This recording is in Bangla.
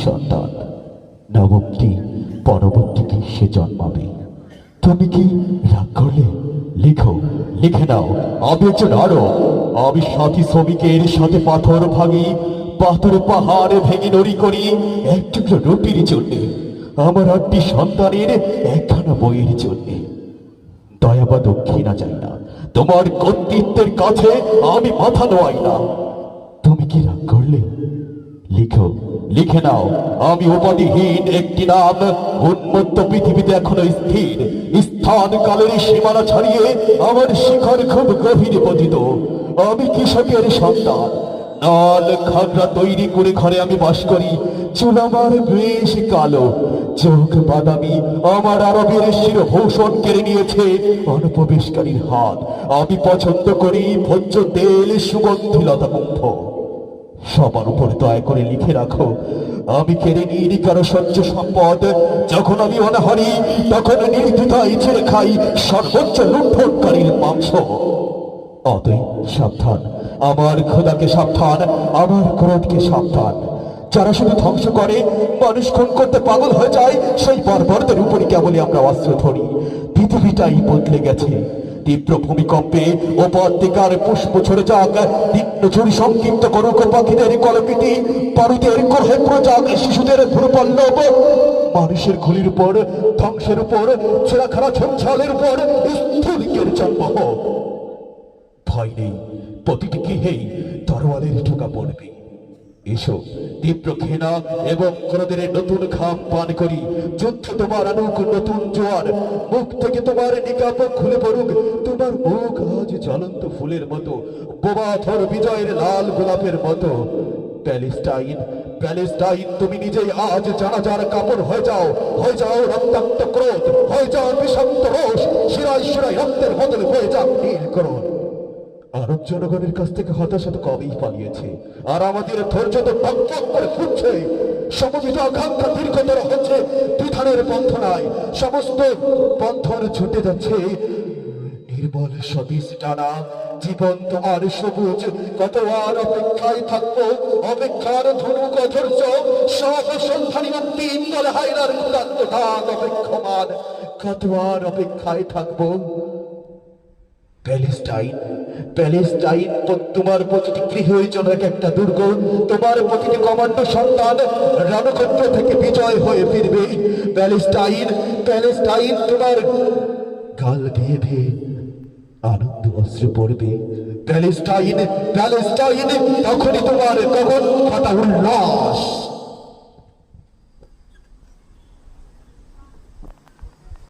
সন্তান, নবমটি পরবর্তী গ্রীষ্মে জন্মাবে। তুমি কি রাগ করলে? লিখো, লিখে নাও। আমি একজন আরো, আমি সাথী শ্রমিকের সাথে পাথর ভাঙি, পাথরে পাহাড় ভেঙে নড়ি করি এক টুকরো রুটির জন্যে, আমার 8টি সন্তানের একখানা বইয়ের জন্যে। দয়া বা দক্ষিণা চাই না, তোমার কর্তৃত্বের কাছে আমি মাথা নোয়াই না। তুমি কি রাগ করলে? লিখো, লিখে নাও। আমি উপাধিহীন একটি নাম, উন্মত্ত পৃথিবীতে এখনো স্থির, স্থান কালের সীমানা ছাড়িয়ে আমার শিখর খুব গভীরে পতিত। আমি কৃষকের সন্তান, নাল খাগড়া তৈরি করে ঘরে আমি বাস করি। চুল আমার বেশ কালো, চোখ বাদামি, আমার আরবের শিরভূষণ কেড়ে নিয়েছে অনুপ্রবেশকারীর হাত। আমি পছন্দ করি ভোজ্য তেল, সুগন্ধি লতা কুম্ভ। সবার উপর দয়া করে লিখে রাখো, আমি কেড়ে নিই কারো সহ্য সম্পদ। যখন আমি অনাহারি, তখন নির্দ্বিধায় ছেড়ে খাই সর্বোচ্চ লুণ্ঠনকারীর মাংস। অতএব সাবধান, আমার খোদাকে সাবধান, আমার ক্রোধকে সাবধান। যারা শুধু ধ্বংস করে, মানুষ খুন করতে পাগল হয়ে যায়, সেই বর্বরদের উপরই কেবলই আমরা অস্ত্র ধরি। পৃথিবীটাই বদলে গেছে। তীব্র ভূমিকম্পে উপত্যকার পুষ্প ছড়ে যাক, তীক্ষ্ণ ছুরি সংক্ষিপ্ত করুক পাখিদের কলপিটি, পারুদের কলহে পুরো যাক শিশুদের ভ্রুপল্লব। মানুষের খুলির উপর, ধ্বংসের উপর, ছেঁড়াখানা ঝঞ্ঝালের উপর স্থলিকের জন্ম হোক। ভয় নেই, প্রতিটি গৃহেই তরোয়ালের ঠোকা পড়বে। এসো, তীব্র ঘৃণা এবং ক্রোধের নতুন ঘাম পান করি। যুদ্ধ তোমার আনুক নতুন জোয়ার, মুখ থেকে তোমার নিকাপ খুলে পড়ুক। তোমার মুখ আজ জ্বলন্ত ফুলের মতো, বোবাধর বিজয়ের লাল গোলাপের মতো। প্যালেস্টাইন, প্যালেস্টাইন, তুমি নিজেই আজ জানাজার কাপড় হয়ে যাও, হয়ে যাও রক্তাক্ত ক্রোধ, হয়ে যাও বিষাক্ত রোষ, শিরায় শিরায় রক্তের বদলে হয়ে যাক নীলকরণ। আরব জনগণের কাছ থেকে হতাশা তো কবেই পালিয়েছে, আর আমাদের ধৈর্য তো টকটক করে ফুটছে। সমবেত আকাঙ্ক্ষা দীর্ঘতর হচ্ছে, বিধানের বন্ধনায় সমস্ত বন্ধন ছুটে যাচ্ছে। নির্মল সতীশ টানা জীবন তোমার সবুজ, কত আর অপেক্ষায় থাকবো, অপেক্ষার ধনুক অধৈর্য, সব সন্ধানী মুক্তি ইন্দলে হায়নার ক্ষুধার্ত ধান অপেক্ষমান, কত আর অপেক্ষায় থাকবো। প্যালেস্টাইন, প্যালেস্টাইন, তোমার প্রতিটি গৃহে যেন একটা দুর্গ, তোমার প্রতিটি কমান্ডো সন্তান রণক্ষেত্র থেকে বিজয় হয়ে ফিরবে। প্যালেস্টাইন, প্যালেস্টাইন, তোমার গাল বেয়ে বেয়ে আনন্দ অশ্রু পড়বে। প্যালেস্টাইন, প্যালেস্টাইন, তখনই তোমার গগন ফাটা উল্লাস।